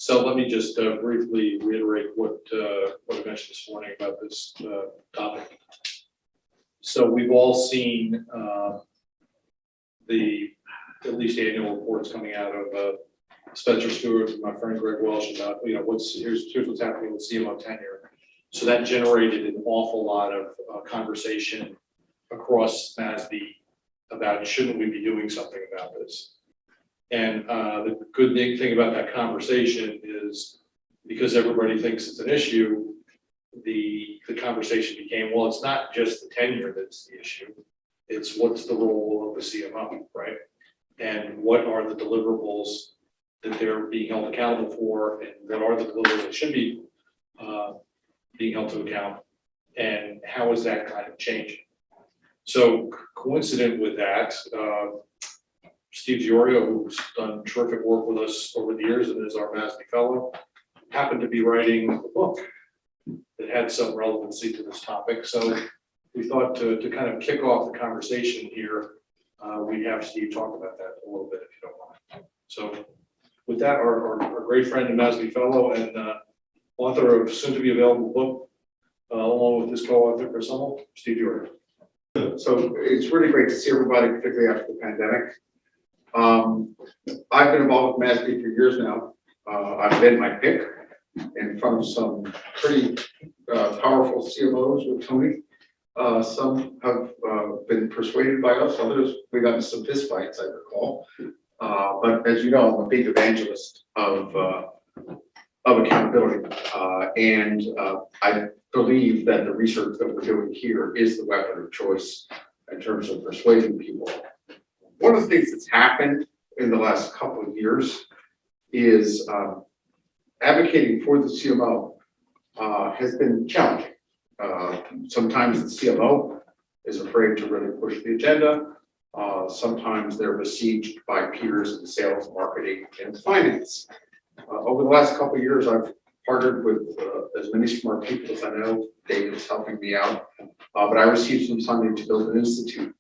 So let me just briefly reiterate what I mentioned this morning about this topic. So we've all seen the at least annual reports coming out of Spencer Stewart and my friend Greg Welsh about here's what's happening with CMO tenure. So that generated an awful lot of conversation across MASB about shouldn't we be doing something about this. And the good thing about that conversation is because everybody thinks it's an issue, the conversation became, well, it's not just the tenure that's the issue, it's what's the role of the CMO, right? And what are the deliverables that they're being held accountable for, and what are the deliverables that should be being held to account, and how is that kind of changing? So coincident with that, Steve Diorio, who's done terrific work with us over the years and is our MASB fellow, happened to be writing a book that had some relevancy to this topic. So we thought to kind of kick off the conversation here, we'd have Steve talk about that a little bit, if you don't mind. So with that, our great friend and MASB fellow and author of soon-to-be-available book, along with his co-author, Chris Hummel, Steve Diorio. So it's really great to see everybody, particularly after the pandemic. I've been involved with MASB for years now. I've been my pick in front of some pretty powerful CMOs with Tony. Some have been persuaded by us, others we got into some fist fights, I recall. But as you know, I'm a big evangelist of accountability. And I believe that the research that we're doing here is the weapon of choice in terms of persuading people. One of the things that's happened in the last couple of years is advocating for the CMO has been challenging. Sometimes the CMO is afraid to really push the agenda. Sometimes they're besieged by peers in sales, marketing, and finance. Over the last couple of years, I've partnered with as many smart people as I know. David's helping me out. But I received some funding to build an institute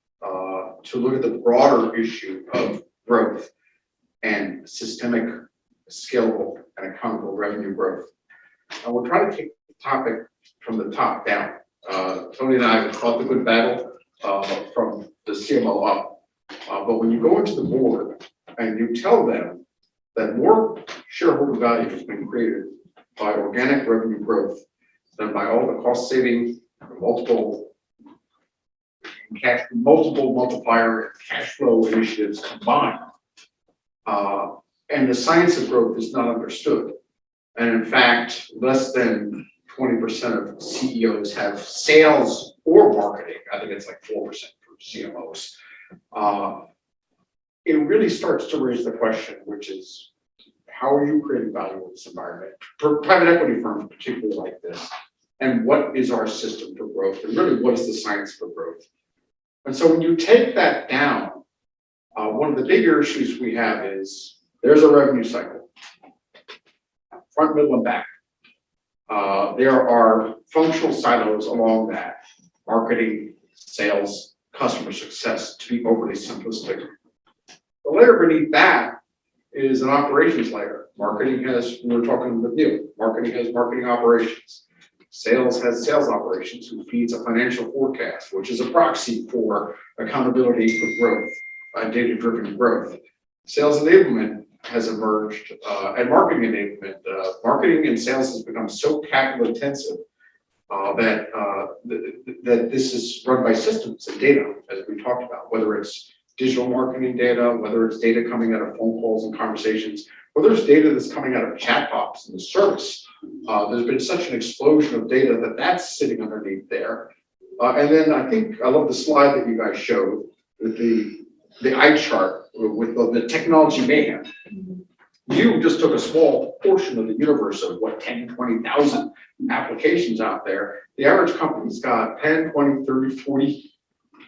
to look at the broader issue of growth and systemic, scalable, and accountable revenue growth. And we're trying to take the topic from the top down. Tony and I have fought the good battle from the CMO up. But when you go into the board and you tell them that more shareholder value has been created by organic revenue growth than by all the cost saving, multiple multiplier cash flow initiatives combined. And the science of growth is not understood. And in fact, less than 20% of CEOs have sales or marketing. I think it's like 4% for CMOs. It really starts to raise the question, which is, how are you creating value in this environment? For private equity firms, particularly like this, and what is our system for growth? And really, what is the science for growth? And so when you take that down, one of the bigger issues we have is there's a revenue cycle, front, middle, and back. There are functional silos along that, marketing, sales, customer success, to be overly simplistic. The layer beneath that is an operations layer. Marketing has, we were talking with Neil, marketing has marketing operations. Sales has sales operations, who feeds a financial forecast, which is a proxy for accountability for growth, data-driven growth. Sales enablement has emerged, and marketing enablement. Marketing and sales has become so capital intensive that this is run by systems and data, as we talked about, whether it's digital marketing data, whether it's data coming out of phone calls and conversations, whether it's data that's coming out of chatbots in the service. There's been such an explosion of data that's sitting underneath there. And then I think I love the slide that you guys showed with the eye chart with the technology mayhem. You just took a small portion of the universe of what, 10, 20,000 applications out there. The average company's got 10, 20, 30, 40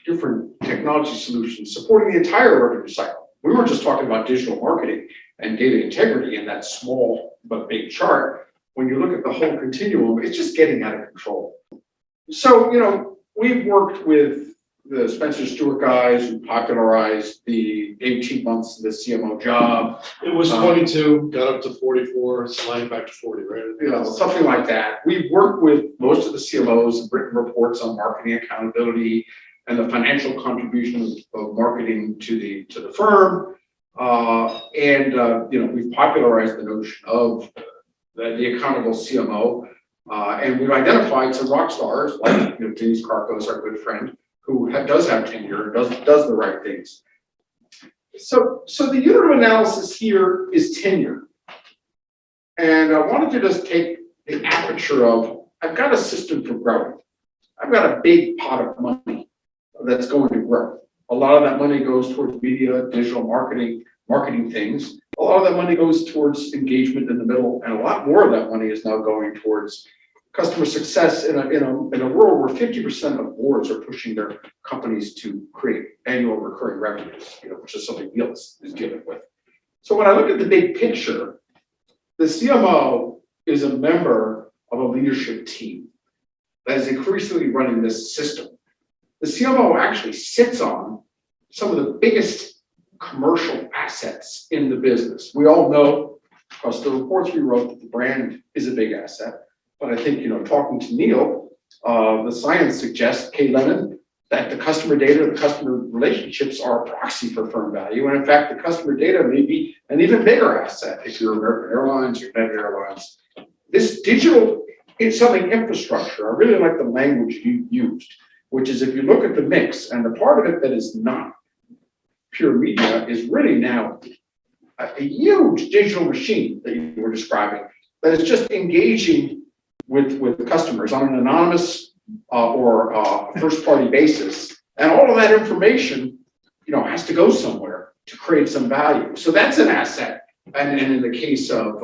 different technology solutions supporting the entire revenue cycle. We were just talking about digital marketing and data integrity in that small but big chart. When you look at the whole continuum, it's just getting out of control. So, we've worked with the Spencer Stewart guys who popularized the 18 months of the CMO job. It was 22, got up to 44, sliding back to 40, right? Something like that. We've worked with most of the CMOs and written reports on marketing accountability and the financial contribution of marketing to the firm. We've popularized the notion of the accountable CMO. And we've identified some rock stars like Denise Carcos, our good friend, who does have tenure, does the right things. So the unit of analysis here is tenure. And I wanted to just take the aperture of, I've got a system for growing. I've got a big pot of money that's going to grow. A lot of that money goes towards media, digital marketing things. A lot of that money goes towards engagement in the middle, and a lot more of that money is now going towards customer success in a world where 50% of boards are pushing their companies to create annual recurring revenues, which is something Neil is dealing with. So when I look at the big picture, the CMO is a member of a leadership team that is increasingly running this system. The CMO actually sits on some of the biggest commercial assets in the business. We all know, across the reports we wrote, that the brand is a big asset. But I think, talking to Neil, the science suggests, Kay Lennon, that the customer data, the customer relationships are a proxy for firm value. And in fact, the customer data may be an even bigger asset if you're American Airlines, United Airlines. This digital selling infrastructure, I really like the language you used, which is if you look at the mix, and the part of it that is not pure media is really now a huge digital machine that you were describing that is just engaging with customers on an anonymous or first-party basis, and all of that information, has to go somewhere to create some value. So that's an asset, and in the case of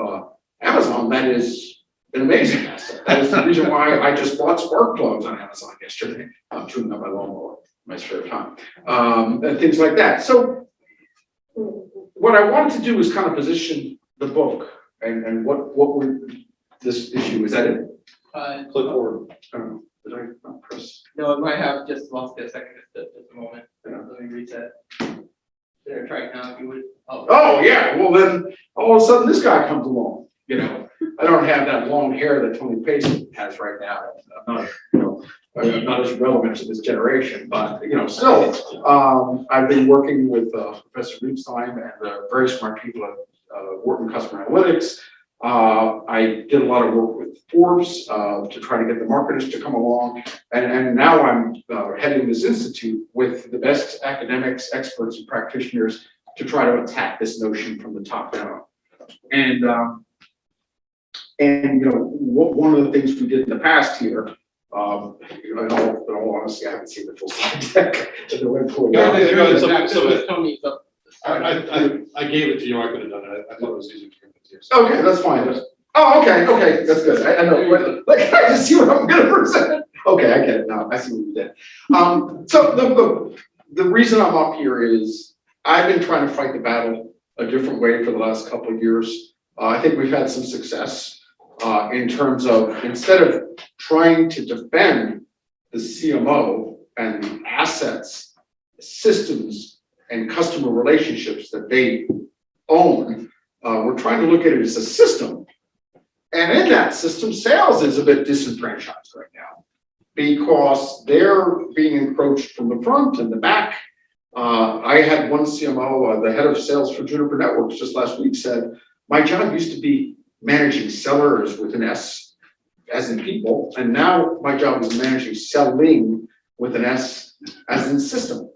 Amazon, that is an amazing asset. That is the reason why I just bought spark plugs on Amazon yesterday. I'm tuning up my lawnmower in my spare time, and things like that. So what I wanted to do is kind of position the book and what this issue is. That it? Click forward. Did I not press? No, it might have just lost it a second, just a moment. Let me reset. There, try it now if you would. Oh, yeah, well then, all of a sudden this guy comes along, I don't have that long hair that Tony Pace has right now. I'm not as relevant to this generation, but, still, I've been working with Professor Rubinstein and the very smart people at Wharton Customer Analytics. I did a lot of work with Forbes to try to get the marketers to come along, and now I'm heading this institute with the best academics, experts, and practitioners to try to attack this notion from the top down. And one of the things we did in the past here, in all honesty, I haven't seen the full slide deck. Tony's up. I gave it to you, I could have done it, I thought it was easy to give it to you. Okay, that's fine. Okay, that's good. I know, but I just see what I'm gonna present. Okay, I get it now. I see what you did. So the reason I'm up here is I've been trying to fight the battle a different way for the last couple of years. I think we've had some success in terms of, instead of trying to defend the CMO and the assets, systems, and customer relationships that they own, we're trying to look at it as a system. And in that system, sales is a bit disenfranchised right now because they're being encroached from the front and the back. I had one CMO, the head of sales for Juniper Networks, just last week said, my job used to be managing sellers with an S, as in people, and now my job is managing selling with an S, as in system.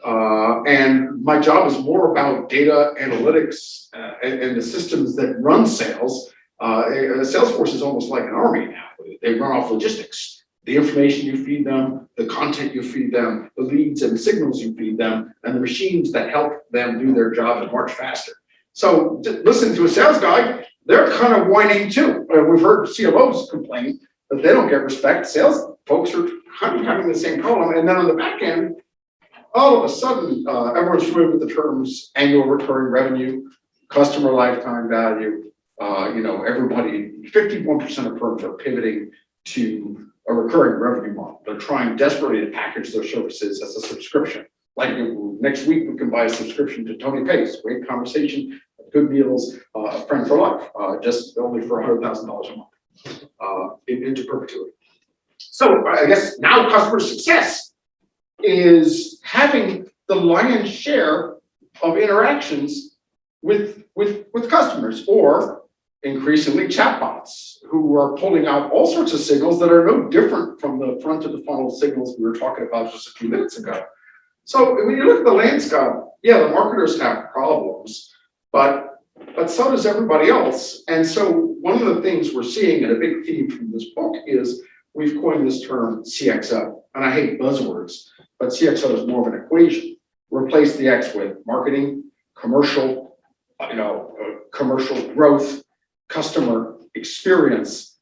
And my job is more about data analytics and the systems that run sales. Salesforce is almost like an army now. They run off logistics. The information you feed them, the content you feed them, the leads and signals you feed them, and the machines that help them do their job and march faster. So listen to a sales guy, they're kind of whining too. We've heard CMOs complain that they don't get respect. Sales folks are kind of having the same problem. And then on the back end, all of a sudden, everyone's familiar with the terms annual recurring revenue, customer lifetime value. Everybody, 51% of firms are pivoting to a recurring revenue model. They're trying desperately to package their services as a subscription. Like next week, we can buy a subscription to Tony Pace, great conversation, good meals, a friend for life, just only for $100,000 a month into perpetuity. So I guess now customer success is having the lion's share of interactions with customers, or increasingly chatbots who are pulling out all sorts of signals that are no different from the front of the funnel signals we were talking about just a few minutes ago. So when you look at the landscape, yeah, the marketers have problems, but so does everybody else. And so one of the things we're seeing, and a big theme from this book, is we've coined this term CXO. And I hate buzzwords, but CXO is more of an equation. Replace the X with marketing, commercial, commercial growth, customer experience,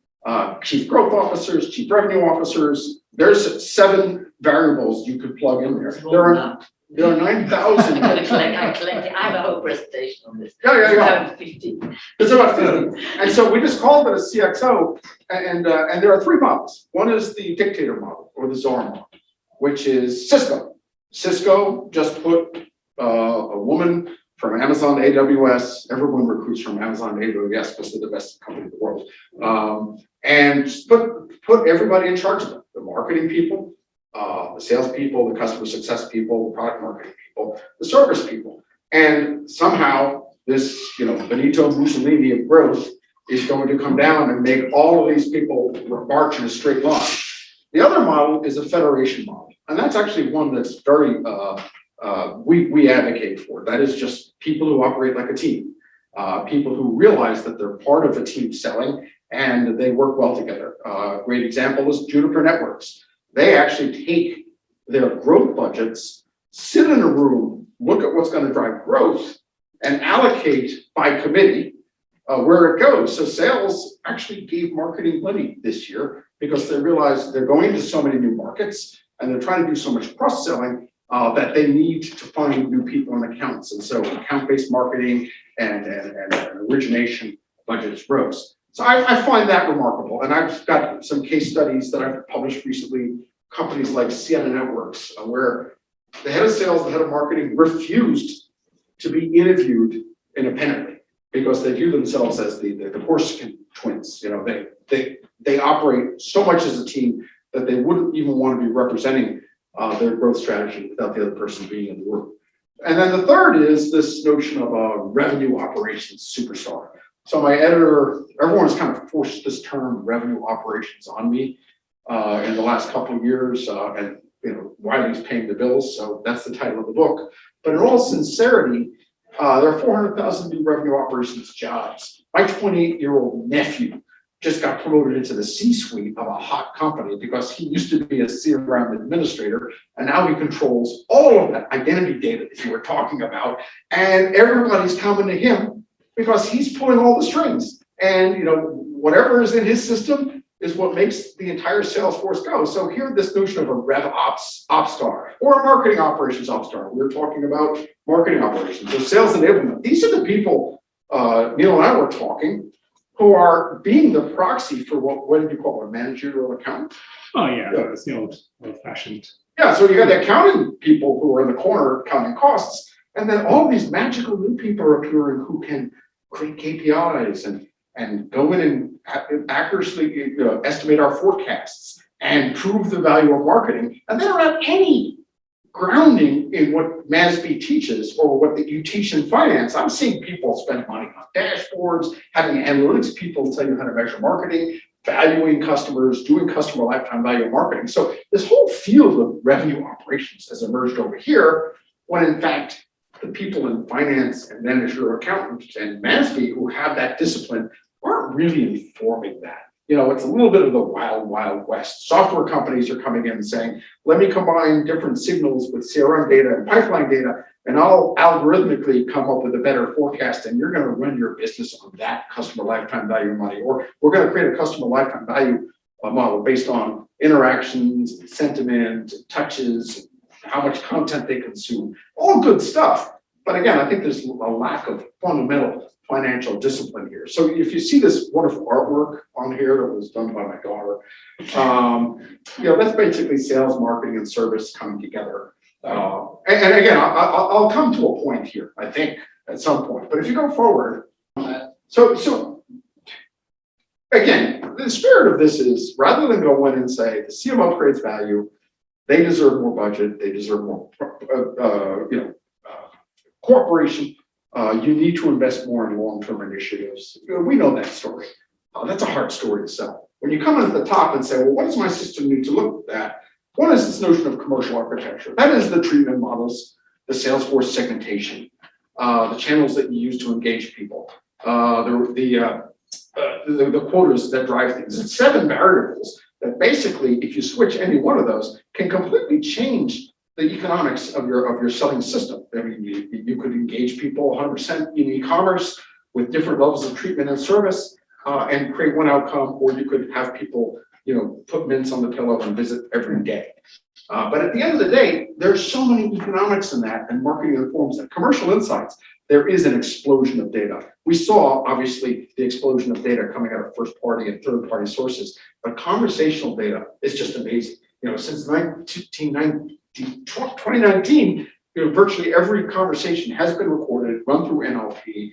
chief growth officers, chief revenue officers. There's 7 variables you could plug in there. There are 9,000. I'm collecting. I have a whole presentation on this. Yeah. 50. It's about 50. And so we just called it a CXO, and there are 3 models. One is the Dictator Model, or the czar model, which is Cisco. Cisco just put a woman from Amazon to AWS. Everyone recruits from Amazon to AWS because they're the best company in the world. And put everybody in charge of them, the marketing people, the sales people, the customer success people, the product marketing people, the service people. And somehow this, Benito Mussolini of growth is going to come down and make all of these people march in a straight line. The other model is a federation model. And that's actually one that's very, we advocate for. That is just people who operate like a team, people who realize that they're part of a team selling and they work well together. A great example is Juniper Networks. They actually take their growth budgets, sit in a room, look at what's going to drive growth, and allocate by committee where it goes. So sales actually gave marketing money this year because they realized they're going into so many new markets and they're trying to do so much cross-selling that they need to find new people in accounts. And so account-based marketing and origination budgets rose. So I find that remarkable. And I've got some case studies that I've published recently, companies like Sienna Networks, where the head of sales, the head of marketing refused to be interviewed independently because they view themselves as the Corsican twins. They operate so much as a team that they wouldn't even want to be representing their growth strategy without the other person being in the room. And then the third is this notion of a revenue operations superstar. So my editor, everyone's kind of forced this term revenue operations on me in the last couple of years, and Wiley's paying the bills, so that's the title of the book. But in all sincerity, there are 400,000 new revenue operations jobs. My 28-year-old nephew just got promoted into the C-suite of a hot company because he used to be a CRM administrator, and now he controls all of that identity data that you were talking about, and everybody's coming to him because he's pulling all the strings. And whatever is in his system is what makes the entire sales force go. So here, this notion of a rev ops star or a marketing operations ops star. We're talking about marketing operations, so sales enablement. These are the people Neil and I were talking, who are being the proxy for what do you call it, a managerial accountant? Oh yeah, that's the old-fashioned. Yeah, so you got the accounting people who are in the corner counting costs, and then all these magical new people are appearing who can create KPIs and go in and accurately estimate our forecasts and prove the value of marketing. And they don't have any grounding in what MASB teaches or what you teach in finance. I'm seeing people spend money on dashboards, having analytics people tell you how to measure marketing, valuing customers, doing customer lifetime value marketing. So this whole field of revenue operations has emerged over here, when in fact, the people in finance and managerial accountants and MASB who have that discipline aren't really informing that. It's a little bit of the wild, wild west. Software companies are coming in and saying, let me combine different signals with CRM data and pipeline data, and I'll algorithmically come up with a better forecast, and you're going to run your business on that customer lifetime value money. Or we're going to create a customer lifetime value model based on interactions, sentiment, touches, how much content they consume. All good stuff. But again, I think there's a lack of fundamental financial discipline here. So if you see this wonderful artwork on here that was done by my daughter, that's basically sales, marketing, and service coming together. And again, I'll come to a point here, I think, at some point. But if you go forward, so again, the spirit of this is rather than go in and say the CMO creates value, they deserve more budget, they deserve more, cooperation. You need to invest more in long-term initiatives. We know that story. That's a hard story to sell. When you come in at the top and say, well, what does my system need to look at? One is this notion of commercial architecture. That is the treatment models, the Salesforce segmentation, the channels that you use to engage people, the quotas that drive things. It's 7 variables that basically, if you switch any one of those, can completely change the economics of your selling system. I mean, you could engage people 100% in e-commerce with different levels of treatment and service and create one outcome, or you could have people, put mints on the pillow and visit every day. But at the end of the day, there's so many economics in that, and marketing informs that. Commercial insights, there is an explosion of data. We saw, obviously, the explosion of data coming out of first-party and third-party sources, but conversational data is just amazing. Since 2019, virtually every conversation has been recorded, run through NLP,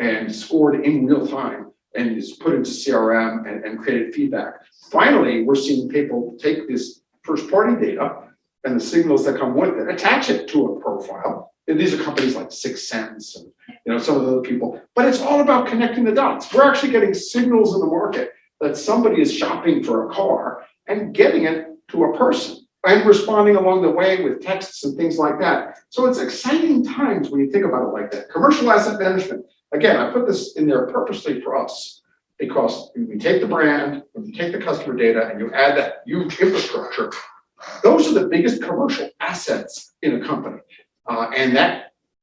and scored in real time, and is put into CRM and created feedback. Finally, we're seeing people take this first-party data and the signals that come with it, attach it to a profile. And these are companies like 6 Sense and some of the other people. But it's all about connecting the dots. We're actually getting signals in the market that somebody is shopping for a car and getting it to a person and responding along the way with texts and things like that. So it's exciting times when you think about it like that. Commercial asset management. Again, I put this in there purposely for us because we take the brand, when you take the customer data and you add that huge infrastructure, those are the biggest commercial assets in a company. And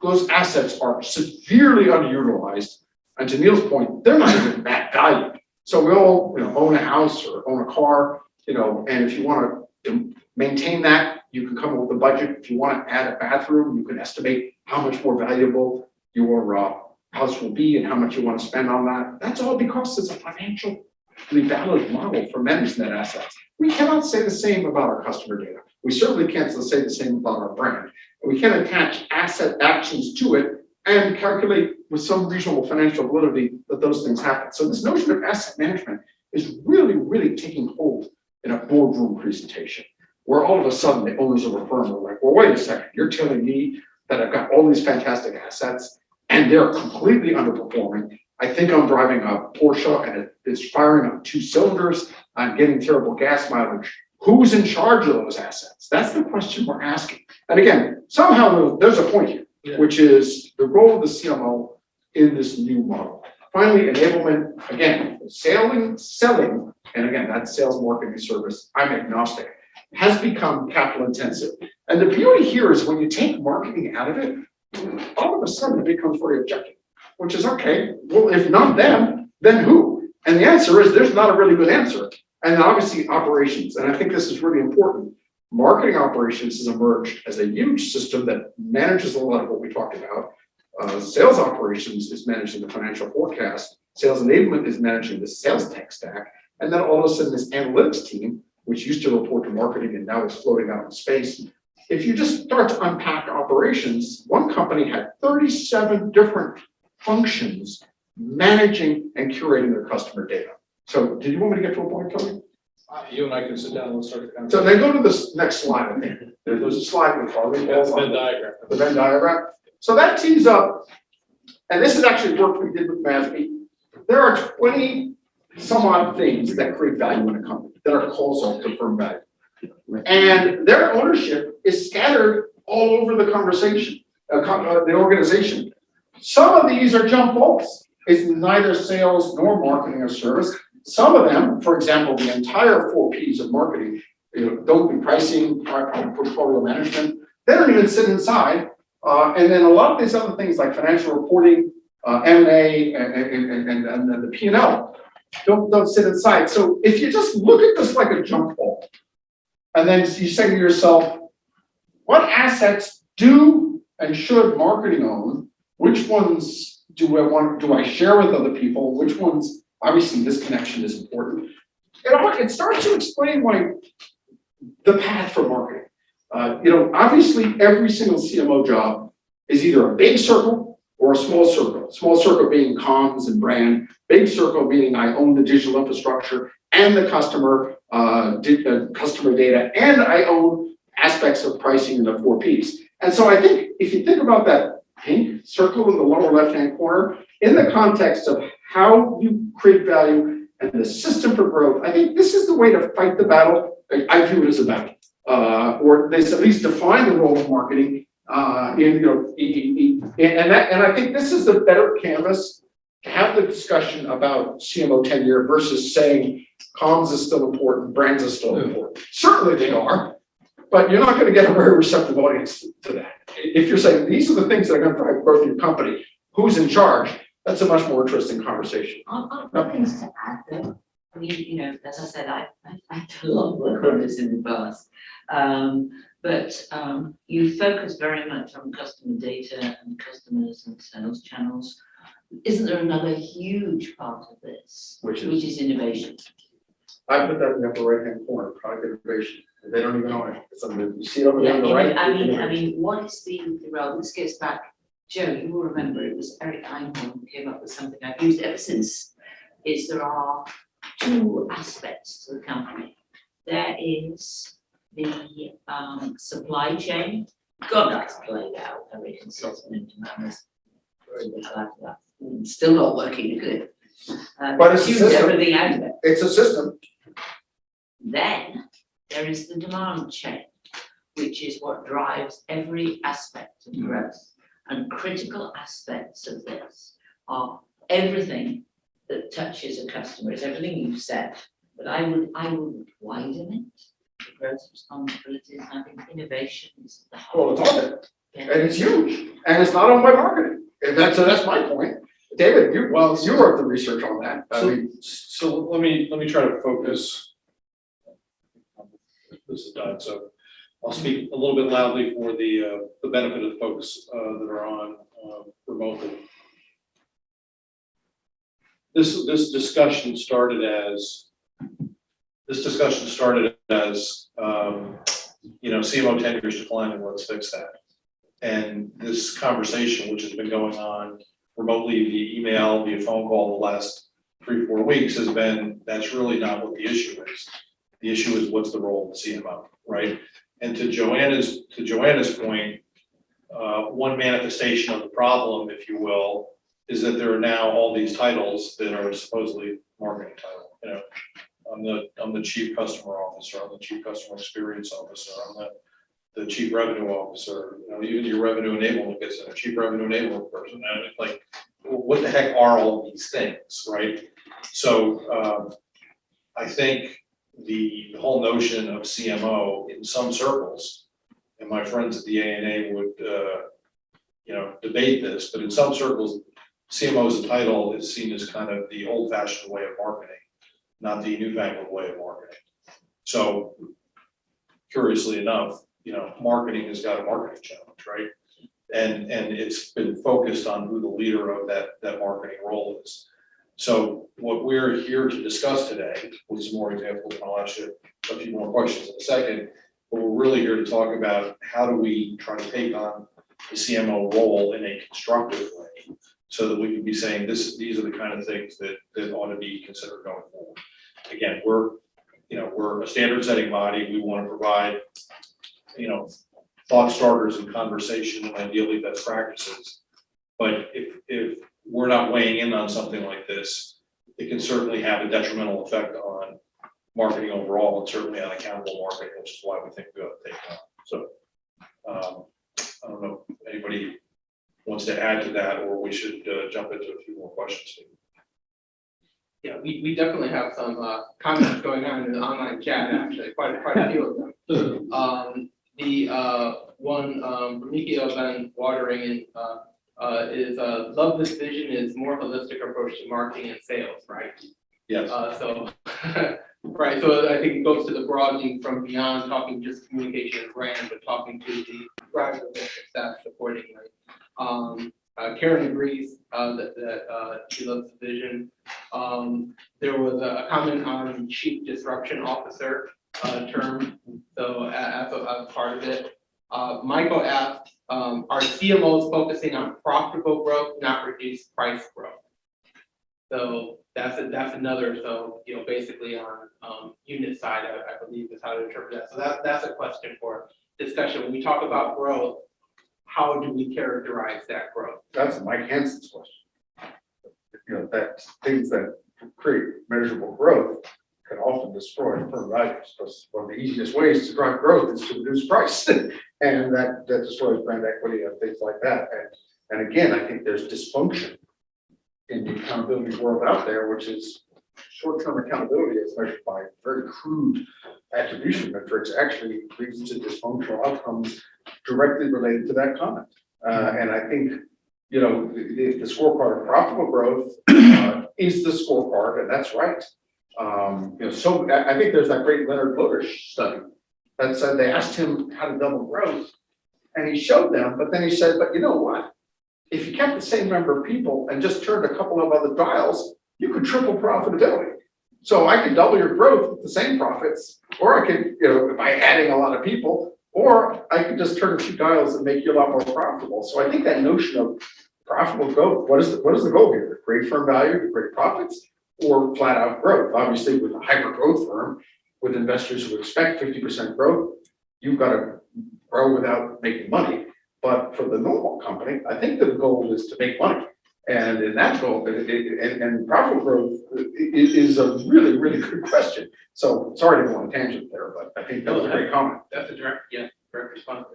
those assets are severely underutilized. And to Neil's point, they're not even that valued. So we all own a house or own a car, and if you want to maintain that, you can come up with a budget. If you want to add a bathroom, you can estimate how much more valuable your house will be and how much you want to spend on that. That's all because it's a financially valid model for managing that assets. We cannot say the same about our customer data. We certainly can't say the same about our brand. We can attach asset actions to it and calculate with some reasonable financial validity that those things happen. So this notion of asset management is really, really taking hold in a boardroom presentation, where all of a sudden the owners of a firm are like, well, wait a second, you're telling me that I've got all these fantastic assets and they're completely underperforming. I think I'm driving a Porsche and it's firing on 2 cylinders. I'm getting terrible gas mileage. Who's in charge of those assets? That's the question we're asking. And again, somehow there's a point here, which is the role of the CMO in this new model. Finally, enablement, again, selling, and again, that's sales, marketing, service, I'm agnostic, has become capital intensive. And the beauty here is when you take marketing out of it, all of a sudden it becomes very objective, which is okay, well, if not them, then who? And the answer is there's not a really good answer. And then obviously operations, and I think this is really important. Marketing operations has emerged as a huge system that manages a lot of what we talked about. Sales operations is managing the financial forecast. Sales enablement is managing the sales tech stack. And then all of a sudden this analytics team, which used to report to marketing and now is floating out in space. If you just start to unpack operations, one company had 37 different functions managing and curating their customer data. So did you want me to get to a point, Tony? You and I can sit down and we'll start the conversation. So then go to this next slide. I think there's a slide with Harvey. That's the Venn diagram. The Venn diagram. So that tees up, and this is actually work we did with MASB. There are 20 some odd things that create value in a company that are calls to firm value. And their ownership is scattered all over the conversation, the organization. Some of these are jump balls. It's neither sales nor marketing or service. Some of them, for example, the entire 4 Ps of marketing, don't be pricing, portfolio management, they don't even sit inside. And then a lot of these other things like financial reporting, M&A, and the P&L don't sit inside. So if you just look at this like a jump ball, and then you say to yourself, what assets do and should marketing own? Which ones do I share with other people? Which ones, obviously this connection is important. It starts to explain the path for marketing. Obviously every single CMO job is either a big circle or a small circle. Small circle being comms and brand, big circle meaning I own the digital infrastructure and the customer data, and I own aspects of pricing in the 4 Ps. And so I think if you think about that pink circle in the lower left-hand corner, in the context of how you create value and the system for growth, I think this is the way to fight the battle. I view it as a battle, or this at least define the role of marketing. And I think this is the better canvas to have the discussion about CMO tenure versus saying comms is still important, brands is still important. Certainly they are, but you're not going to get a very receptive audience to that. If you're saying these are the things that are going to drive growth in your company, who's in charge? That's a much more interesting conversation. I've got things to add though. I mean, as I said, I've done a lot of work on this in the past. But you focus very much on customer data and customers and sales channels. Isn't there another huge part of this, Which is innovation? I put that in the upper right-hand corner, product innovation. They don't even know it. It's on the, you see it over there Yeah, on the right? I mean, what is the role? This gets back, Joe, you will remember it was Eric Einhorn who came up with something I've used ever since, is there are 2 aspects to the company. There is the supply chain. God, that's played out very consistent into MASB. Still not working good. But it's a system. Everything out of it. It's a system. Then there is the demand chain, which is what drives every aspect of growth. And critical aspects of this are everything that touches a customer. It's everything you've said, but I would widen it. Growth responsibilities, and I think innovation is the whole. Well, it's on it, and it's huge, and it's not owned by marketing. And that's my point. David, you wrote the research on that. So let me try to focus. This is done, so I'll speak a little bit loudly for the benefit of the folks that are on remotely. This discussion started as CMO tenure is declining. Let's fix that. And this conversation, which has been going on remotely via email, via phone call the last 3-4 weeks, has been, that's really not what the issue is. The issue is what's the role of the CMO, right? And to Joanna's point, one manifestation of the problem, if you will, is that there are now all these titles that are supposedly marketing title. I'm the chief customer officer, I'm the chief customer experience officer, I'm the chief revenue officer. Even your revenue enablement gets in a chief revenue enablement person. And it's like, what the heck are all these things, right? So I think the whole notion of CMO in some circles, and my friends at the ANA would debate this, but in some circles, CMO as a title is seen as kind of the old-fashioned way of marketing, not the newfangled way of marketing. So curiously enough, marketing has got a marketing challenge, right? And it's been focused on who the leader of that marketing role is. So what we're here to discuss today, with some more examples, and I'll ask you a few more questions in a second, but we're really here to talk about how do we try to take on the CMO role in a constructive way, so that we can be saying these are the kind of things that ought to be considered going forward. Again, we're a standard setting body. We want to provide, thought starters and conversation and ideally best practices. But if we're not weighing in on something like this, it can certainly have a detrimental effect on marketing overall, and certainly on accountable marketing, which is why we think we ought to take it on. So I don't know if anybody wants to add to that, or we should jump into a few more questions. Yeah, we definitely have some comments going on in the online chat, actually, quite a few of them. The one from Mikio Van Watering is love this vision is more holistic approach to marketing and sales, right? Yes. So Right, so I think it goes to the broadening from beyond talking just communication and brand, but talking to the drivers of success accordingly. Karen agrees, that she loves the vision. There was a comment on chief disruption officer, term, so as a part of it. Michael asked, are CMOs focusing on profitable growth, not reduced price growth? So that's another, so, basically on, unit side, I believe is how to interpret that. So that's a question for discussion. When we talk about growth, how do we characterize that growth? That's Mike Hansen's question. That things that create measurable growth can often destroy firm values, because one of the easiest ways to drive growth is to reduce price. And that destroys brand equity and things like that. And again, I think there's dysfunction in the accountability world out there, which is short-term accountability as measured by very crude attribution metrics actually leads to dysfunctional outcomes directly related to that comment. And I think, the scorecard of profitable growth is the scorecard, and that's right. So I think there's that great Leonard Lodersch study that said they asked him how to double growth, and he showed them, but then he said, but you know what? If you kept the same number of people and just turned a couple of other dials, you could triple profitability. So I could double your growth with the same profits, or I could, by adding a lot of people, or I could just turn a few dials and make you a lot more profitable. So I think that notion of profitable growth, what is the goal here? To create firm value, to create profits, or flat out growth? Obviously, with a hyper growth firm, with investors who expect 50% growth, you've got to grow without making money. But for the normal company, I think the goal is to make money. And in that goal, and profitable growth is a really, really good question. So sorry to go on a tangent there, but I think that was a great comment. That's a direct response.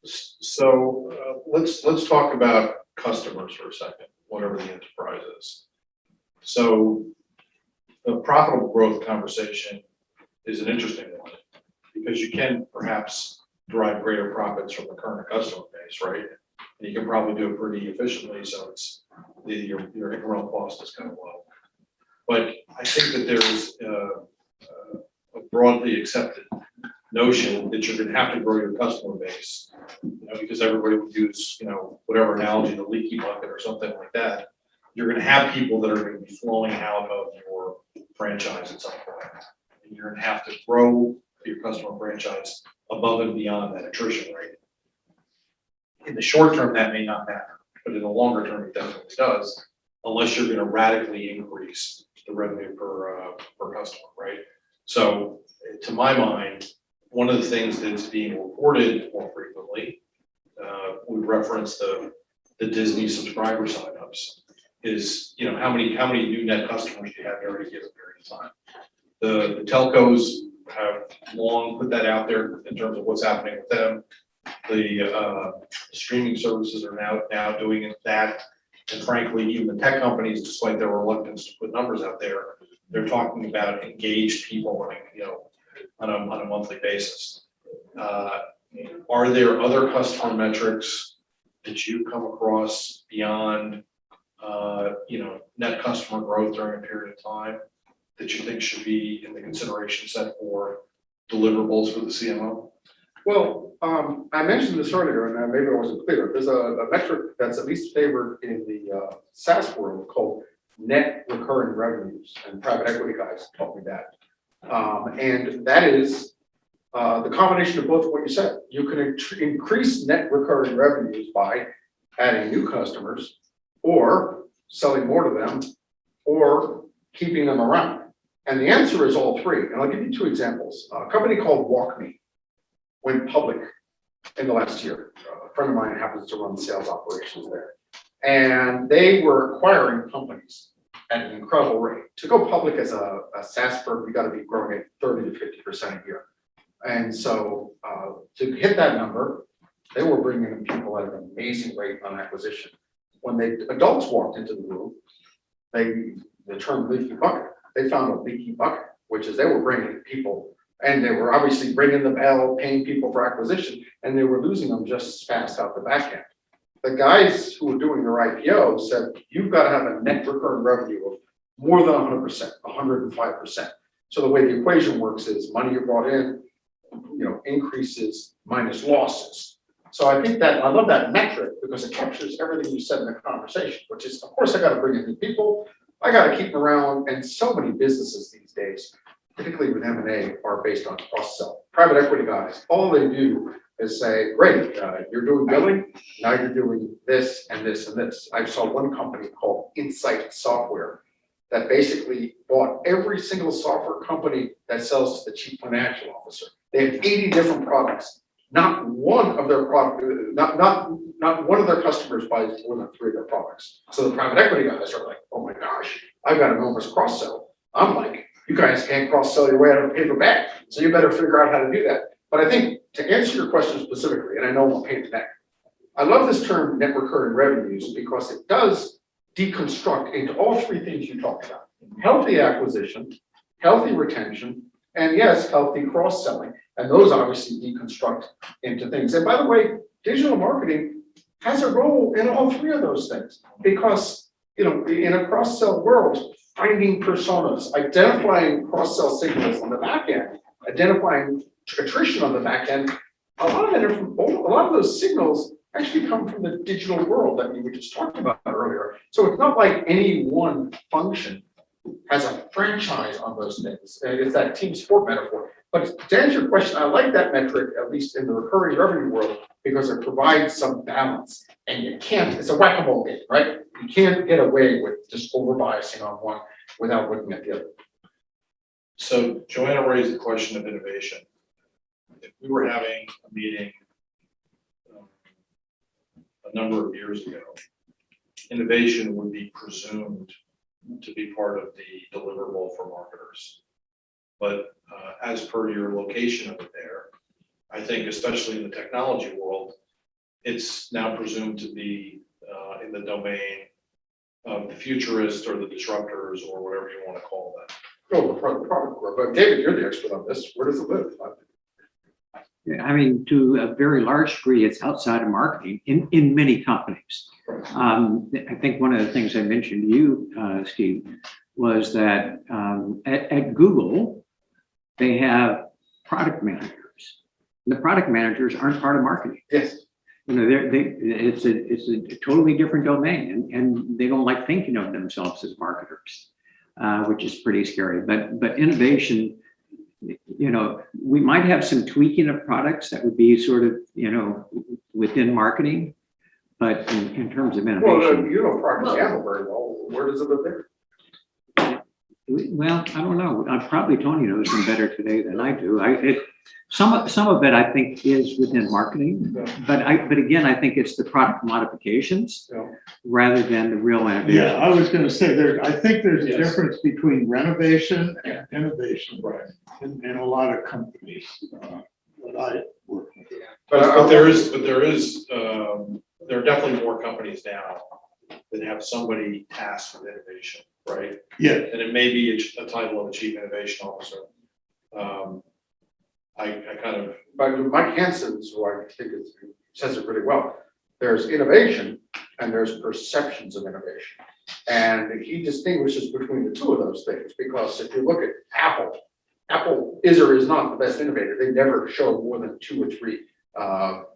So let's talk about customers for a second, whatever the enterprise is. So the profitable growth conversation is an interesting one, because you can perhaps derive greater profits from the current customer base, right? And you can probably do it pretty efficiently, so it's your incremental cost is kind of low. But I think that there's a broadly accepted notion that you're going to have to grow your customer base, because everybody would use, whatever analogy, the leaky bucket or something like that. You're going to have people that are going to be flowing out of your franchise at some point. And you're going to have to grow your customer franchise above and beyond that attrition rate. In the short term, that may not matter, but in the longer term, it definitely does, unless you're going to radically increase the revenue per customer, right? So, to my mind, one of the things that's being reported more frequently, we reference the Disney subscriber signups, is how many new net customers do you have during a given period of time. The telcos have long put that out there in terms of what's happening with them. The streaming services are now doing that, and frankly, even the tech companies, despite their reluctance to put numbers out there, they're talking about engaged people, on a monthly basis. Are there other customer metrics that you come across beyond, net customer growth during a period of time that you think should be in the consideration set for deliverables for the CMO? Well, I mentioned this earlier, and maybe I wasn't clear. There's a metric that's at least favored in the SaaS world called net recurring revenues, and private equity guys taught me that. And that is the combination of both what you said. You can increase net recurring revenues by adding new customers, or selling more to them, or keeping them around. And the answer is all three. And I'll give you two examples. A company called WalkMe went public in the last year. A friend of mine happens to run sales operations there. And they were acquiring companies at an incredible rate. To go public as a SaaS firm, you got to be growing at 30 to 50% a year. And so to hit that number, they were bringing in people at an amazing rate on acquisition. When the adults walked into the room, the term leaky bucket, they found a leaky bucket, which is they were bringing in people, and they were obviously ringing the bell, paying people for acquisition, and they were losing them just as fast out the back end. The guys who were doing their IPO said, you've got to have a net recurring revenue of more than 100%, 105%. So the way the equation works is money you brought in, increases minus losses. So I think that, I love that metric because it captures everything you said in the conversation, which is, of course, I gotta bring in new people, I gotta keep them around, and so many businesses these days, particularly with M&A, are based on cross-sell. Private equity guys, all they do is say, great, you're doing billing, now you're doing this and this and this. I saw one company called Insight Software that basically bought every single software company that sells to the chief financial officer. They have 80 different products. Not one of their not one of their customers buys more than 3 of their products. So the private equity guys are like, oh my gosh, I've got enormous cross-sell. I'm like, you guys can't cross-sell your way out of a paper bag, so you better figure out how to do that. But I think to answer your question specifically, and I know I'm a pain in the neck, I love this term net recurring revenues because it does deconstruct into all 3 things you talked about. Healthy acquisition, healthy retention, and yes, healthy cross-selling. And those obviously deconstruct into things. And by the way, digital marketing has a role in all 3 of those things because, in a cross-sell world, finding personas, identifying cross-sell signals on the back end, identifying attrition on the back end, a lot of those signals actually come from the digital world that we were just talking about earlier. So it's not like any one function has a franchise on those things. It's that team sport metaphor. But to answer your question, I like that metric, at least in the recurring revenue world, because it provides some balance. And it's a whack-a-mole game, right? You can't get away with just over-biasing on one without looking at the other. So Joanna raised the question of innovation. If we were having a meeting a number of years ago, innovation would be presumed to be part of the deliverable for marketers. But as per your location of it there, I think especially in the technology world, it's now presumed to be in the domain of the futurists or the disruptors or whatever you want to call them. Oh, the product world. But David, you're the expert on this. Where does it live? Yeah, I mean, to a very large degree, it's outside of marketing in many companies. I think one of the things I mentioned to you, Steve, was that at Google, they have product managers. The product managers aren't part of marketing. Yes. It's a totally different domain, and they don't like thinking of themselves as marketers, which is pretty scary. But innovation, we might have some tweaking of products that would be sort of, within marketing, but in terms of innovation. Well, Procter & Gamble very well. Where does it live there? Well, I don't know. Probably Tony knows them better today than I do. Some of it I think is within marketing, but again, I think it's the product modifications rather than the real innovation. Yeah, I was gonna say I think there's a Yes. difference between renovation and innovation Right. in a lot of companies that I work with. But there are definitely more companies now that have somebody tasked with innovation, right? Yeah, And it may be a title of a chief innovation officer. I kind of, But Mike Hansen's, who I think says it really well, there's innovation and there's perceptions of innovation. And he distinguishes between the 2 of those things, because if you look at Apple is or is not the best innovator. They never show more than 2 or 3. How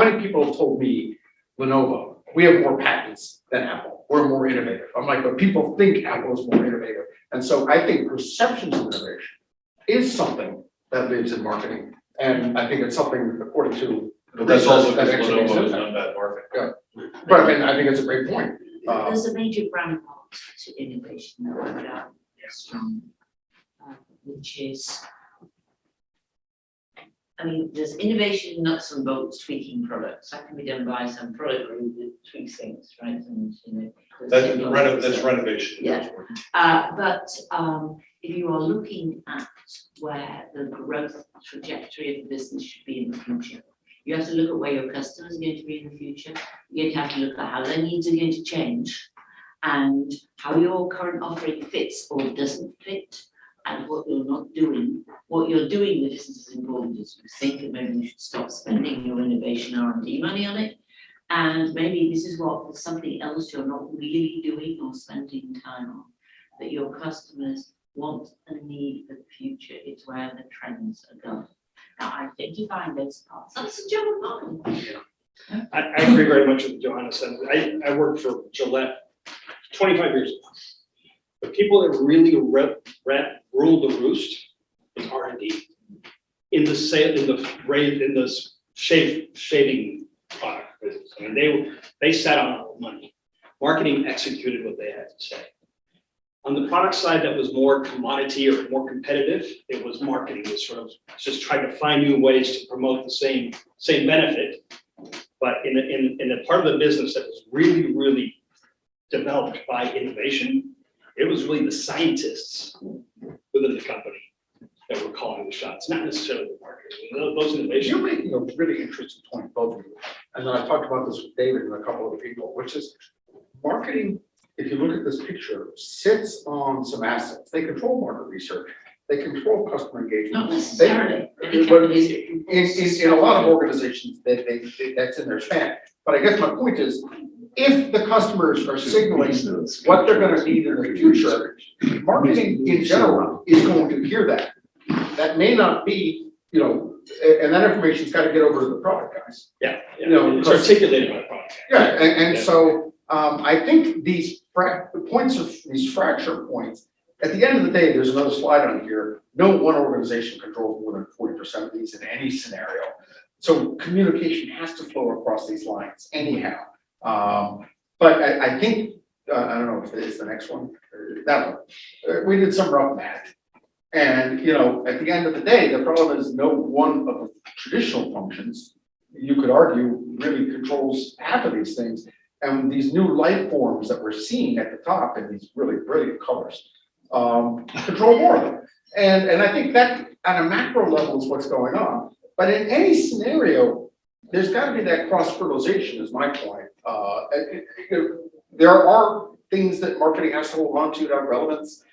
many people have told me, Lenovo, we have more patents than Apple. We're more innovative. I'm like, but people think Apple is more innovative. And so I think perceptions of innovation is something that lives in marketing. And I think it's something according to the but that's also research that because actually makes Lenovo has impact. done bad marketing. But I mean, I think it's a great point. There's a major brand part to innovation that we are strong, which is, there's innovation, nuts and bolts, tweaking products. That can be done by some product group that tweaks things, right? And, That's renovation. Yeah. But if you are looking at where the growth trajectory of the business should be in the future, you have to look at where your customers are going to be in the future. You're going to have to look at how their needs are going to change and how your current offering fits or doesn't fit, and what you're not doing. What you're doing that isn't as important as you think, and maybe you should stop spending your innovation R&D money on it. And maybe this is something else you're not really doing or spending time on, that your customers want and need for the future. It's where the trends are going. Now, identifying those parts, that's a job of marketing. I agree very much with Johanna said. I worked for Gillette 25 years ago. The people that really ruled the roost was R&D in the sale, in the shaving product business. I mean, they sat on all the money. Marketing executed what they had to say. On the product side, that was more commodity or more competitive. It was marketing. It was sort of just trying to find new ways to promote the same benefit. But in a part of the business that was really, really developed by innovation, it was really the scientists within the company that were calling the shots, not necessarily the marketing. Those innovations. You're making a really interesting point, both of you. And then I talked about this with David and a couple of people, which is marketing, if you look at this picture, sits on some assets. They control market research. They control customer engagement. Not necessarily. But in a lot of organizations, that's in their span. But I guess my point is, if the customers are signaling what they're gonna need in the future, marketing in general is going to hear that. That may not be, and that information's gotta get over to the product guys. Yeah, it's articulated by the product. Yeah, and so, I think these these fracture points, at the end of the day, there's another slide on here. No one organization controls more than 40% of these in any scenario. So communication has to flow across these lines anyhow. But I think, I don't know if it's the next one, or that one. We did some rough math. And, at the end of the day, the problem is no one of the traditional functions, you could argue, really controls half of these things. And these new life forms that we're seeing at the top in these really brilliant colors, control more of them. And I think that at a macro level is what's going on. But in any scenario, there's got to be that cross-fertilization is my point. There are things that marketing has to hold on to have relevance.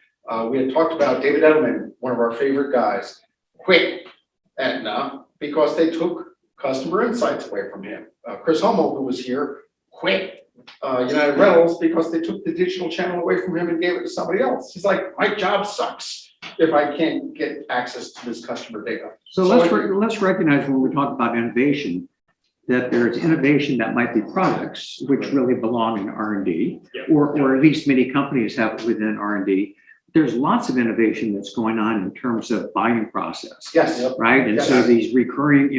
We had talked about David Edelman, one of our favorite guys, quit Aetna because they took customer insights away from him. Chris Hummel, who was here, quit United Rentals because they took the digital channel away from him and gave it to somebody else. He's like, my job sucks if I can't get access to this customer data. So let's recognize when we talk about innovation, that there's innovation that might be products, which really belong in R&D, or at least many companies have it within R&D. There's lots of innovation that's going on in terms of buying process. Yes. Right? And so these recurring,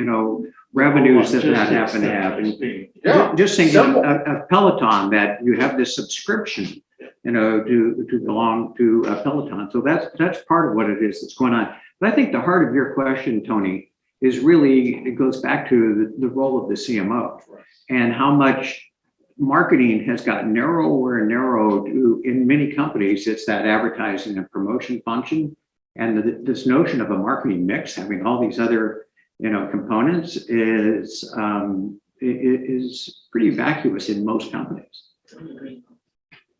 revenues that happen to have. And just saying a Peloton, that you have this subscription, to belong to a Peloton. So that's part of what it is that's going on. But I think the heart of your question, Tony, is really, it goes back to the role of the CMO and how much marketing has gotten narrower and narrower to, in many companies, it's that advertising and promotion function. And this notion of a marketing mix, having all these other, components is pretty vacuous in most companies.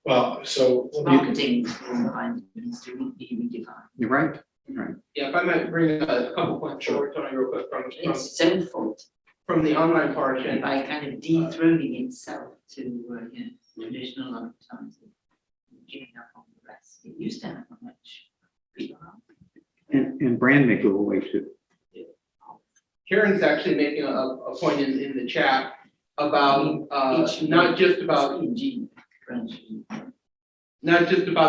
Well, so Marketing is behind needs to be redefined. You're right. Right. Yeah, if I might bring a couple points forward, Tony, real quick It's its own fault from the online portion. by kind of dethroning itself to traditional advertising, giving up on the rest. It used to have a much people have. And brand may go away too. Karen's actually making a point in the chat about not just about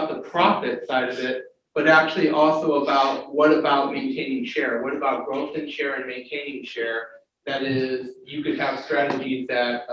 the profit side of it, but actually also about what about maintaining share? What about growth in share and maintaining share? That is, you could have strategies that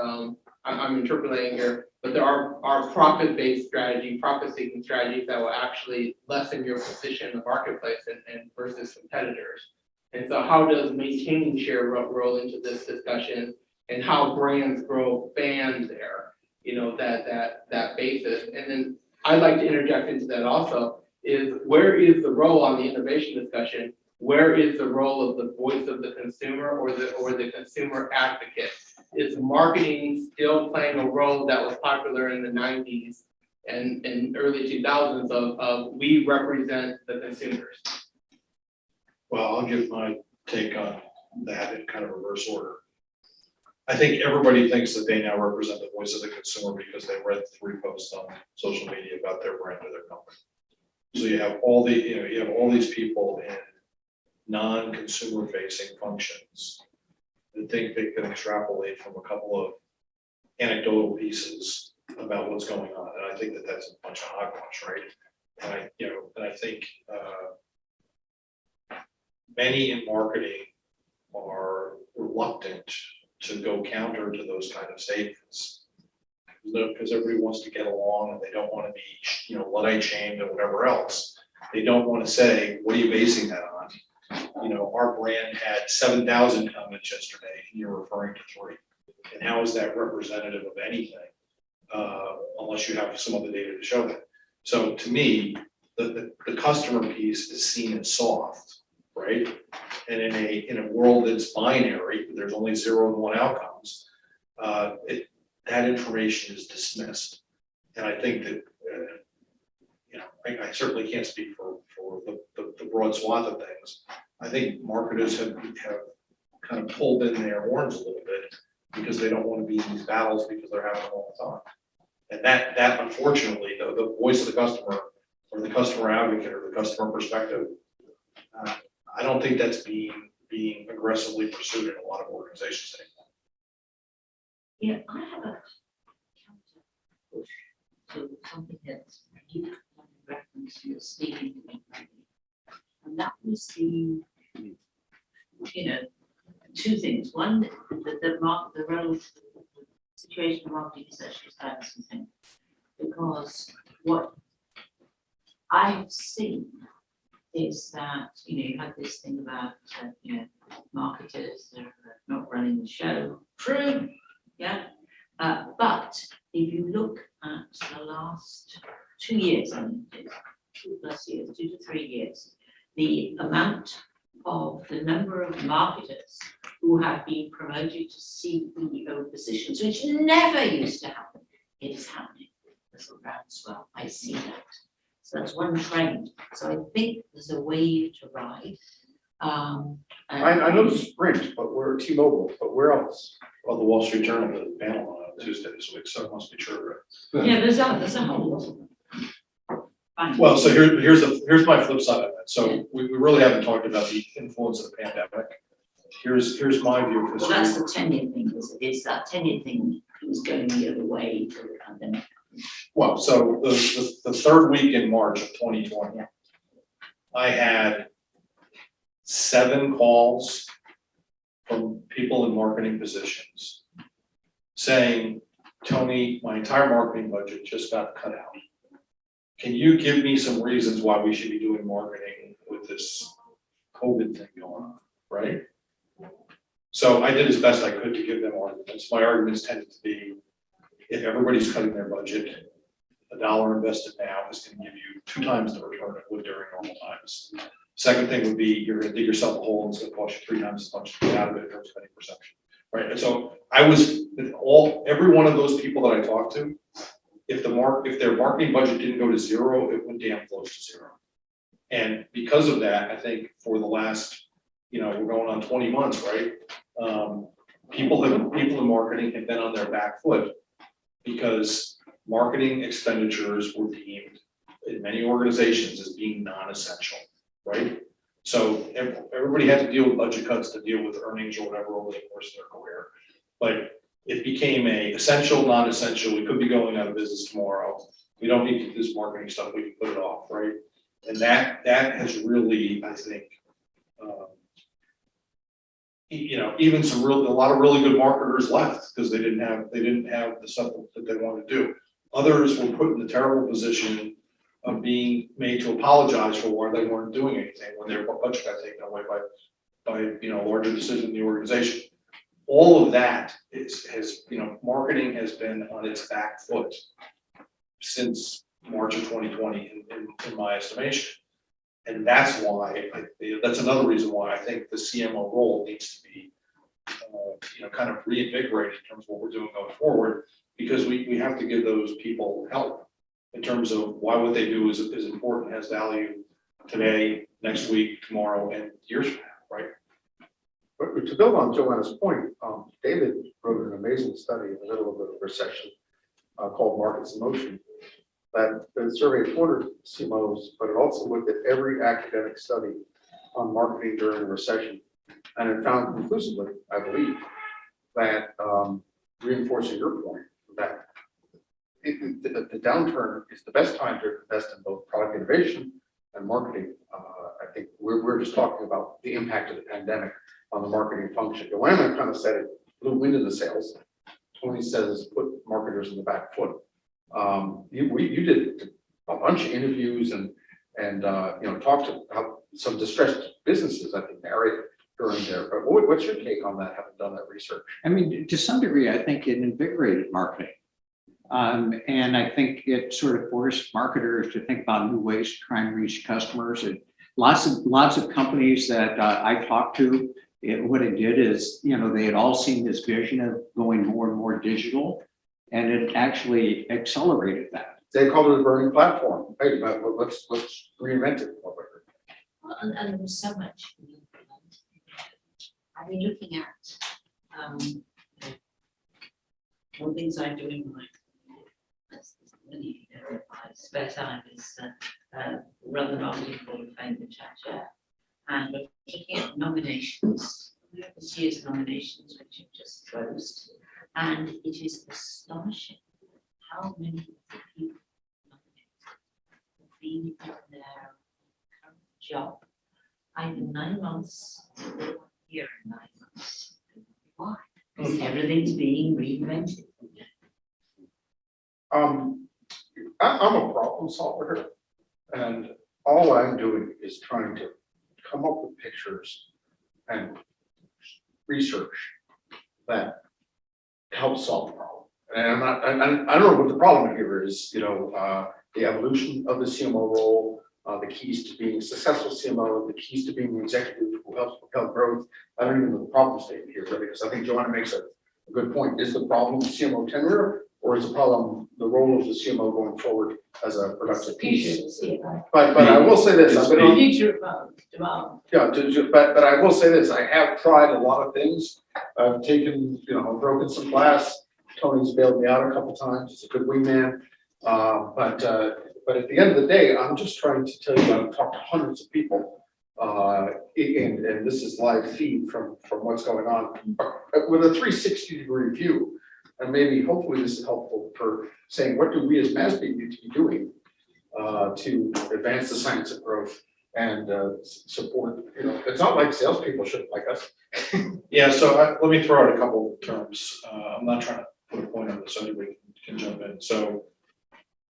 I'm interpolating here, but there are profit-based strategy, profit-seeking strategies that will actually lessen your position in the marketplace and versus competitors. And so how does maintaining share roll into this discussion, and how brands grow fans there, that basis. And then I'd like to interject into that also, is where is the role on the innovation discussion? Where is the role of the voice of the consumer or the consumer advocate? Is marketing still playing a role that was popular in the 90s and early 2000s of we represent the consumers? Well, I'll give my take on that in kind of reverse order. I think everybody thinks that they now represent the voice of the consumer because they read 3 posts on social media about their brand or their company. So you have all the, you have all these people in non-consumer facing functions that think they can extrapolate from a couple of anecdotal pieces about what's going on. And I think that that's a bunch of hogwash, right? And I think many in marketing are reluctant to go counter to those kind of statements. Because everybody wants to get along and they don't want to be, Luddite shamed and whatever else. They don't want to say, what are you basing that on? Our brand had 7,000 comments yesterday and you're referring to 3. And how is that representative of anything? Unless you have some other data to show that. So to me, the customer piece is seen as soft, right? And in a world that's binary, there's only 0 and 1 outcomes. That information is dismissed. And I think that, I certainly can't speak for the broad swath of things. I think marketers have kind of pulled in their horns a little bit because they don't want to be in these battles because they're having them all the time. And that unfortunately, the voice of the customer or the customer advocate or the customer perspective, I don't think that's being aggressively pursued in a lot of organizations anymore. Yeah, I have a counter push to something that's you have done in reference to your speaking to me. And that was the, 2 things. One, the relative situation of marketing is actually something. Because what I've seen is that, you had this thing about, marketers, they're not running the show. True. Yeah, but if you look at the last 2 years, 2+ years, 2 to 3 years, the amount of the number of marketers who have been promoted to CEO positions, which never used to happen, it is happening as well. I see that. So that's one trend. So I think there's a wave to ride. I know the Sprint, but we're T-Mobile, but where else? Well, the Wall Street Journal did a panel on Tuesday this week, so it must be true, right? Yeah, there's a whole lot of them. Fine. Well, so here's my flip side of that. So we really haven't talked about the influence of the pandemic. Here's my view. Well, that's the tenure thing, it's that tenure thing was going the other way to the pandemic. Well, so the 3rd week in March of 2020, Yeah. I had 7 calls from people in marketing positions saying, Tony, my entire marketing budget just got cut out. Can you give me some reasons why we should be doing marketing with this COVID thing going on, right? So I did as best I could to give them arguments. My arguments tended to be, if everybody's cutting their budget, $1 invested now is going to give you 2 times the return it would during normal times. Second thing would be, you're going to dig yourself a hole and it's going to cost you 3 times as much to get out of it in terms of any perception, right? And so every one of those people that I talked to, if their marketing budget didn't go to 0, it went damn close to 0. And because of that, I think for the last, we're going on 20 months, right? People in marketing have been on their back foot because marketing expenditures were deemed in many organizations as being non-essential, right? So everybody had to deal with budget cuts to deal with earnings or whatever over the course of their career. But it became a essential, non-essential. We could be going out of business tomorrow. We don't need to do this marketing stuff. We can put it off, right? And that has really, I think, even a lot of really good marketers left because they didn't have the stuff that they wanted to do. Others were put in the terrible position of being made to apologize for why they weren't doing anything when their budget got taken away by a larger decision in the organization. All of that marketing has been on its back foot since March of 2020 in my estimation. And that's why, that's another reason why I think the CMO role needs to be, kind of reinvigorated in terms of what we're doing going forward, because we have to give those people help in terms of why what they do is important, has value today, next week, tomorrow, and years from now, right? But to build on Joanna's point, David wrote an amazing study in the middle of the recession called Markets in Motion that the survey ordered CMOs, but it also looked at every academic study on marketing during a recession. And it found conclusively, I believe, that reinforcing your point, that the downturn is the best time to invest in both product innovation and marketing. I think we're just talking about the impact of the pandemic on the marketing function. Joanna kind of said it blew into the sales. Tony says put marketers in the back foot. You did a bunch of interviews and talked to some distressed businesses, I think, Mary, during there. But what's your take on that, having done that research? I mean, to some degree, I think it invigorated marketing. And I think it sort of forced marketers to think about new ways to try and reach customers. And lots of companies that I talked to, what it did is, they had all seen this vision of going more and more digital, and it actually accelerated that. They called it a burning platform. Hey, but let's reinvent it. Well, and there was so much. Are we looking at one things I do in my spare time is run the marketing call of fame the Chapter, and we're looking at nominations. We have this year's nominations, which have just closed, and it is astonishing how many of the people nominated have been in their current job either 9 months or 1 year and 9 months. Why? Because everything's being reinvented. I'm a problem solver, and all I'm doing is trying to come up with pictures and research that help solve the problem. And I don't know what the problem here is, the evolution of the CMO role, the keys to being a successful CMO, the keys to being an executive who helps propel growth. I don't even know the problem statement here, really, because I think Joanna makes a good point. Is the problem CMO tenure, or is the problem the role of the CMO going forward as a productive piece? But I will say this, I've been on, Future about demand. but I will say this, I have tried a lot of things. I've taken, broken some glass. Tony's bailed me out a couple times. He's a good wingman. But at the end of the day, I'm just trying to tell you, I've talked to hundreds of people. And this is live feed from what's going on with a 360-degree view. And maybe hopefully this is helpful for saying, what do we as MASB need to be doing to advance the science of growth and support, it's not like salespeople should like us. Yeah, so let me throw out a couple of terms. I'm not trying to put a point on this, so anybody can jump in. So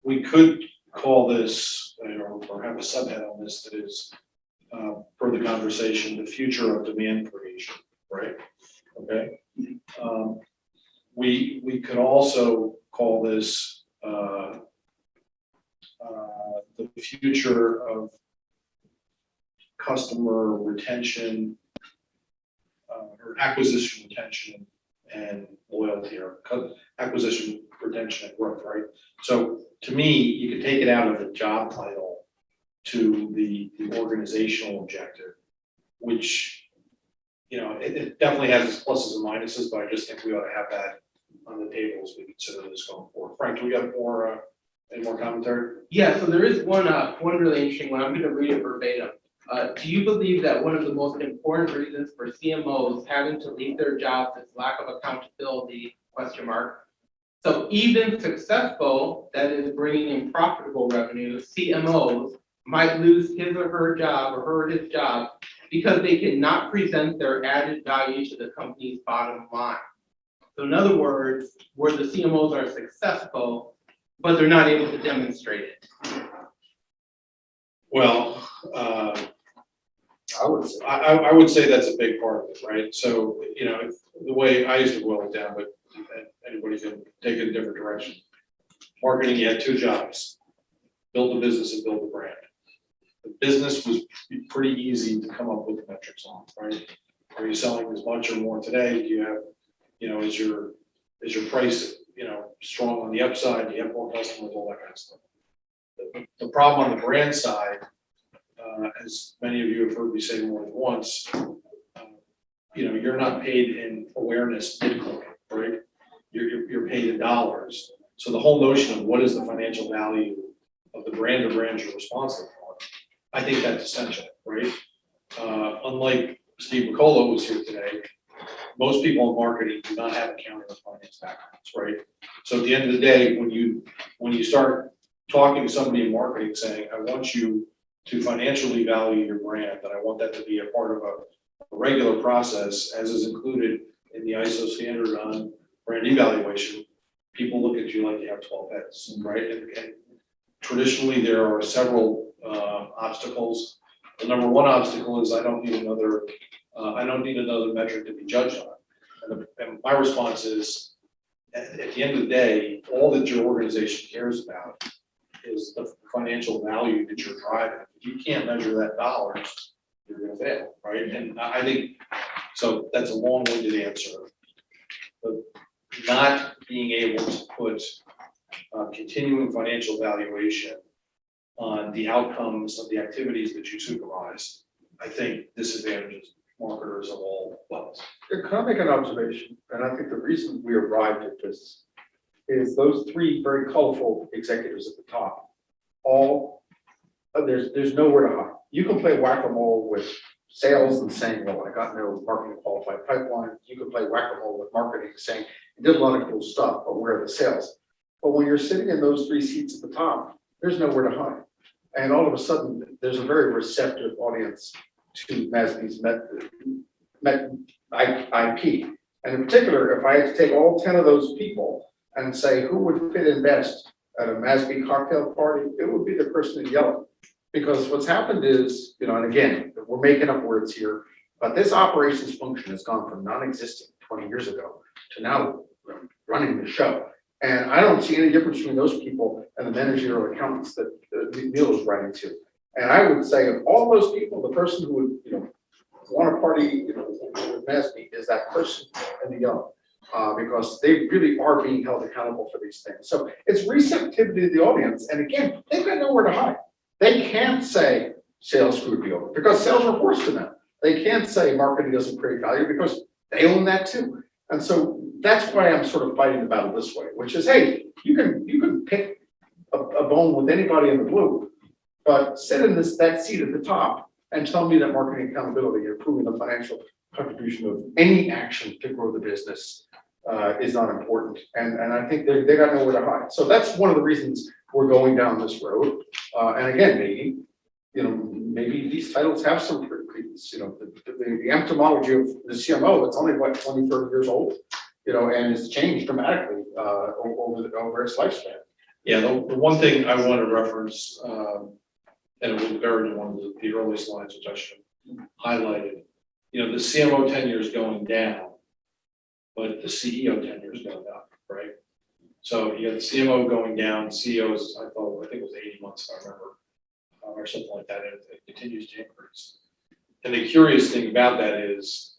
we could call this, or have a subhead on this that is, for the conversation, the future of demand creation, right? Okay. We could also call this the future of customer retention, or acquisition, retention, and loyalty, or acquisition, retention, and growth, right? So to me, you could take it out of the job title to the organizational objective, which, it definitely has its pluses and minuses, but I just think we ought to have that on the table as we consider this going forward. Frank, do we got more, any more commentary? Yeah, so there is one really interesting one. I'm going to read it verbatim. Do you believe that one of the most important reasons for CMOs having to leave their jobs is lack of accountability? ? So even successful, that is bringing in profitable revenue, CMOs might lose his or her job or her or his job because they cannot present their added value to the company's bottom line. So in other words, where the CMOs are successful, but they're not able to demonstrate it. Well, I would say that's a big part of it, right? So, the way I used to boil it down, but anybody can take it a different direction. Marketing, you had two jobs: build a business and build a brand. The business was pretty easy to come up with metrics on, right? Are you selling as much or more today? Do you have, is your price, strong on the upside? Do you have more customers? All that kind of stuff. The problem on the brand side, as many of you have heard me say more than once, you're not paid in awareness Bitcoin, right? You're paid in dollars. So the whole notion of what is the financial value brand of brands you're responsible for. I think that's essential, right? Unlike Steve McCullough who's here today, most people in marketing do not have accounting or finance backgrounds, right? So at the end of the day, when you start talking to somebody in marketing saying, I want you to financially value your brand, and I want that to be a part of a regular process, as is included in the ISO standard on brand evaluation, people look at you like you have 12 heads, right? And traditionally, there are several obstacles. The number one obstacle is I don't need another metric to be judged on. And my response is, at the end of the day, all that your organization cares about is the financial value that you're driving. If you can't measure that dollars, you're gonna fail, right? And I think, so that's a long-winded answer. But not being able to put continuing financial valuation on the outcomes of the activities that you supervise, I think disadvantages marketers of all levels. Can I make an observation? And I think the reason we arrived at this is those three very colorful executives at the top, there's nowhere to hide. You can play whack-a-mole with sales and saying, well, I got no marketing qualified pipeline. You can play whack-a-mole with marketing saying, you did a lot of cool stuff, but where are the sales? But when you're sitting in those three seats at the top, there's nowhere to hide. And all of a sudden, there's a very receptive audience to MASB's IP. And in particular, if I had to take all 10 of those people and say who would fit in best at a MASB cocktail party, it would be the person in yellow. Because what's happened is, and again, we're making up words here, but this operations function has gone from non-existent 20 years ago to now running the show. And I don't see any difference between those people and the managerial accountants that Neil is writing to. And I would say of all those people, the person who would, want to party, with MASB is that person in the yellow. Because they really are being held accountable for these things. So it's receptivity to the audience. And again, they've got nowhere to hide. They can't say sales screwed me over because sales reports to them. They can't say marketing doesn't create value because they own that too. And so that's why I'm sort of fighting the battle this way, which is, hey, you can pick a bone with anybody in the blue, but sit in that seat at the top and tell me that marketing accountability, improving the financial contribution of any action to grow the business is not important. And I think they got nowhere to hide. So that's one of the reasons we're going down this road. And again, maybe these titles have some credence. The etymology of the CMO, it's only 20, 30 years old, and it's changed dramatically over its lifespan. Yeah, the one thing I want to reference, and it was buried in one of the early slides, which I should have highlighted. The CMO tenure is going down, but the CEO tenure is going up, right? So you have the CMO going down, CEOs, I think it was 80 months, if I remember, or something like that, and it continues to increase. And the curious thing about that is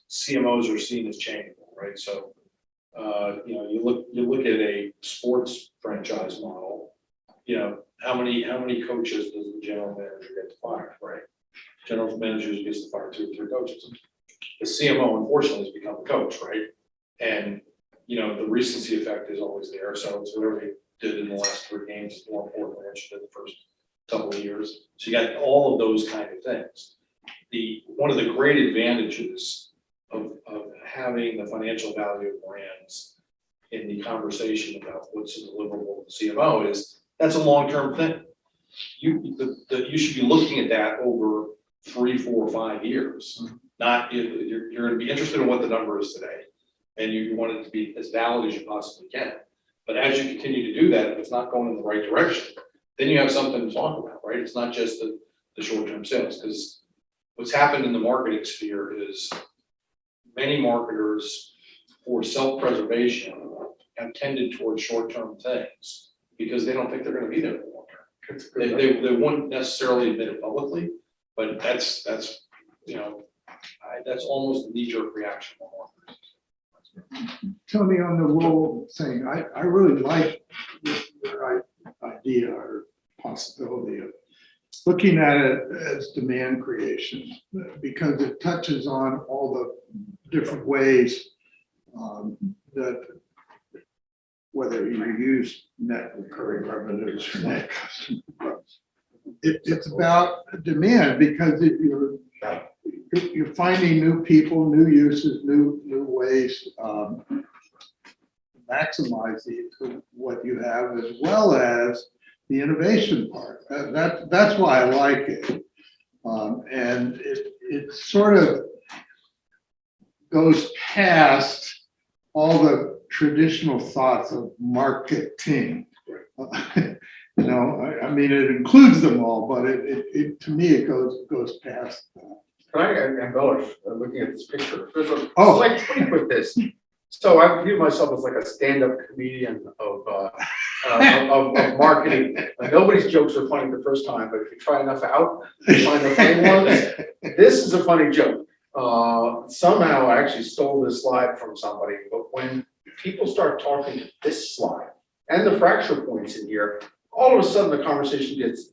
CMOs are seen as changeable, right? So you look at a sports franchise model, how many coaches does the general manager get to fire, right? General manager gets to fire 2 or 3 coaches. The CMO, unfortunately, has become a coach, right? And the recency effect is always there. So it's whatever they did in the last 3 games is more important than what you did the first couple of years. So you got all of those kind of things. One of the great advantages of having the financial value of brands in the conversation about what's a deliverable to CMO is that's a long-term thing. You should be looking at that over 3, 4, 5 years. Not you're going to be interested in what the number is today, and you want it to be as valid as you possibly can. But as you continue to do that, if it's not going in the right direction, then you have something to talk about, right? It's not just the short-term sales, because what's happened in the marketing sphere is many marketers, for self-preservation, have tended towards short-term things because they don't think they're going to be there for long term. They wouldn't necessarily admit it publicly, but that's almost a knee-jerk reaction on marketers. Tony, on the role thing, I really like your idea or possibility of looking at it as demand creation, because it touches on all the different ways that whether you use net recurring revenues or net customer growth. It's about demand, because if you're finding new people, new uses, new ways, maximize what you have, as well as the innovation part. That's why I like it. And it sort of goes past all the traditional thoughts of marketing. You know, I mean, it includes them all, but it to me, it goes past that. Can I embellish, looking at this picture? There's a Oh. slight tweak with this. So I view myself as like a stand-up comedian of marketing. Nobody's jokes are funny the first time, but if you try enough out, you find the funny ones. This is a funny joke. Somehow I actually stole this slide from somebody, but when people start talking to this slide and the fracture points in here, all of a sudden the conversation gets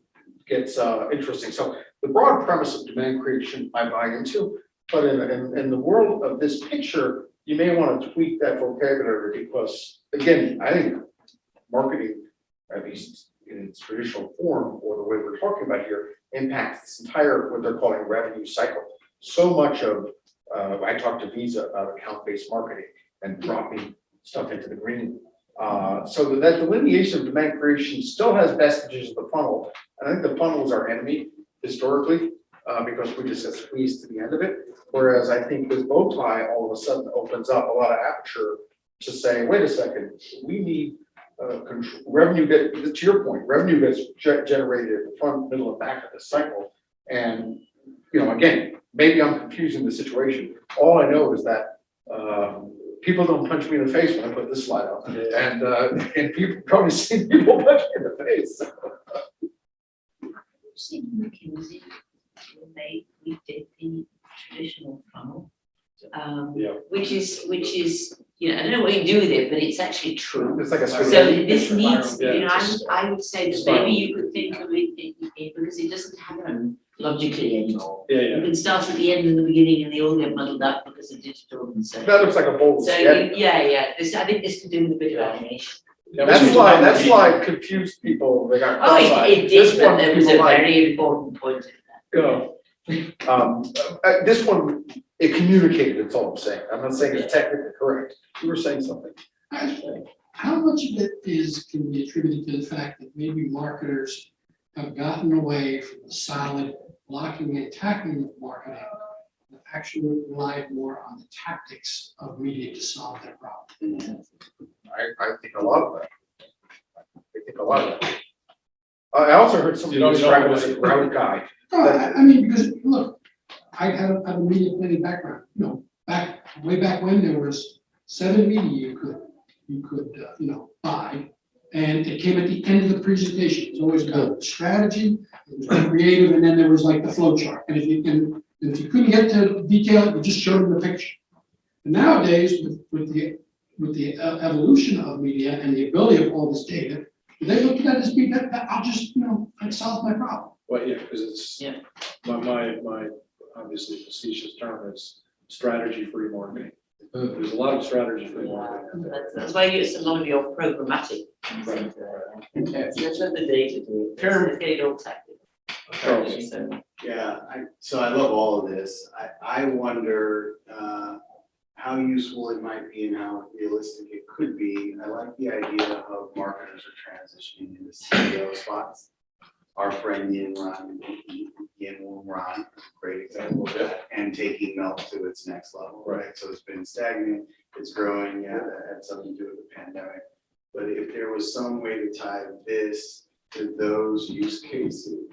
interesting. So the broad premise of demand creation I buy into, but in the world of this picture, you may want to tweak that vocabulary, because again, I think marketing, at least in its traditional form or the way we're talking about here, impacts this entire, what they're calling revenue cycle. So much of, I talked to Visa about account-based marketing and dropping stuff into the green. So that delineation of demand creation still has vestiges of the funnel. I think the funnel is our enemy historically, because we just get squeezed to the end of it. Whereas I think this bow tie all of a sudden opens up a lot of aperture to say, wait a second, we need revenue, to your point, revenue gets generated in the front, middle, and back of the cycle. And, you know, again, maybe I'm confusing the situation. All I know is that people don't punch me in the face when I put this slide up. And people probably see people punch me in the face. See McKinsey, when we did the traditional funnel. Yeah. Which is, you know, I don't know what you do with it, but it's actually true. It's like a So spaghetti. this needs, Yeah, you know, it's I would say that maybe you could think of it, because it doesn't happen logically anymore. Yeah, You can start at the end and the beginning, and they all get muddled up because of digital and so. That looks like a bowl of So, spaghetti. I think this could do with a bit of animation. That slide confused people. They got Oh, cross-eyed. it This did, but one, there was a people like, very important point in that. you know, this one, it communicated, that's all I'm saying. I'm not saying it's technically correct. You were saying something. How much of it can be attributed to the fact that maybe marketers have gotten away from the solid blocking and tackling of marketing, and actually relied more on the tactics of media to solve their problem? I think a lot of that. I also heard somebody describe it as a grout guy. No, I mean, because look, I have a media planning background, you know, way back when there was 7 media you could buy, and it came at the end of the presentation. It was always about strategy, it was creative, and then there was like the flow chart. And if you couldn't get to detail, you just showed them the picture. And nowadays, with the evolution of media and the ability of all this data, they look at this, that I'll just, that solves my problem. Well, yeah, because it's, Yeah. my obviously facetious term is strategy-free marketing. There's a lot of strategy-free marketing. That's why you use a lot of your programmatic. Right. That's what the data do. It's getting all tactical. Charles. So, Yeah, so I love all of this. I wonder how useful it might be and how realistic it could be. I like the idea of marketers are transitioning into CEO spots. Our friend Yin Ron, great example of that, and taking Melt to its next level, right? So it's been stagnant, it's growing, yeah, that had something to do with the pandemic. But if there was some way to tie this to those use cases,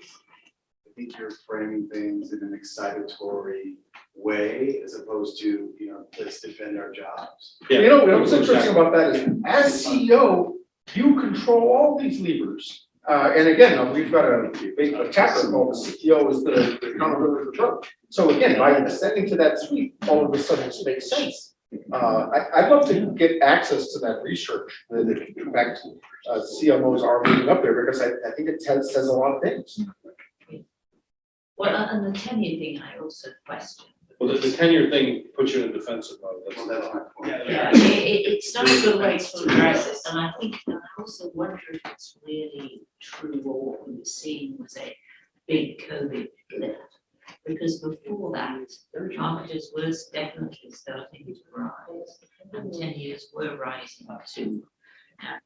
I think you're framing things in an excitatory way as opposed to, let's defend our jobs. Yeah. You know, what's interesting about that is, as CEO, you control all these levers. And again, we've got a chapter called the CEO is the accountability for growth. So again, by ascending to that suite, all of a sudden it makes sense. I'd love to get access to that research that in fact CMOs are moving up there, because I think it says a lot of things. well, and the tenure thing, I also question, Well, the tenure thing puts you in a defensive mode. Well, that's my point. Yeah, it starts to wait to address it, and I also wonder if it's really true or what we were seeing was a big COVID lift. Because before that, marketers were definitely starting to rise, and tenures were rising to,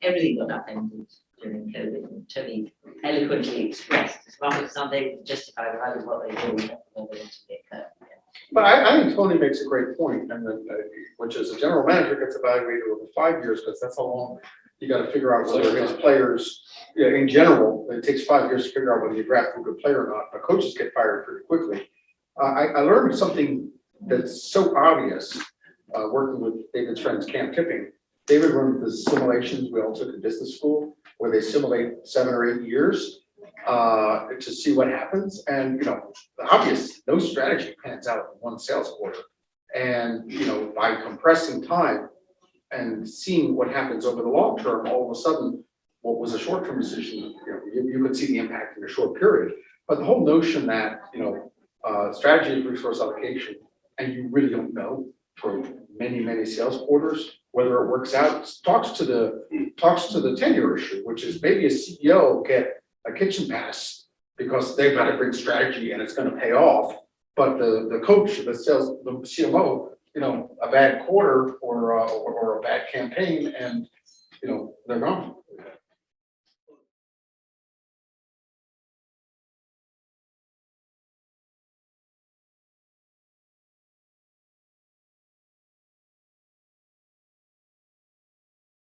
everything got upended during COVID, and Tony eloquently expressed, as long as they justify value what they do, they're going to be occurring. But I think Tony makes a great point, and then, which is a general manager gets evaluated over 5 years, because that's how long you gotta figure out whether his players, yeah, in general, it takes 5 years to figure out whether you draft a good player or not, but coaches get fired pretty quickly. I learned something that's so obvious, working with David's friends, Camp Tipping. David runs the simulations we all took in business school, where they simulate 7 or 8 years to see what happens. And, the obvious, no strategy pans out in one sales quarter. And, by compressing time and seeing what happens over the long term, all of a sudden, what was a short-term decision, you could see the impact in a short period. But the whole notion that, strategy is resource allocation, and you really don't know for many, many sales quarters whether it works out, talks to the tenure issue, which is maybe a CEO get a kitchen pass because they've got to bring strategy and it's going to pay off. But the coach, the CMO, a bad quarter or a bad campaign, and they're gone.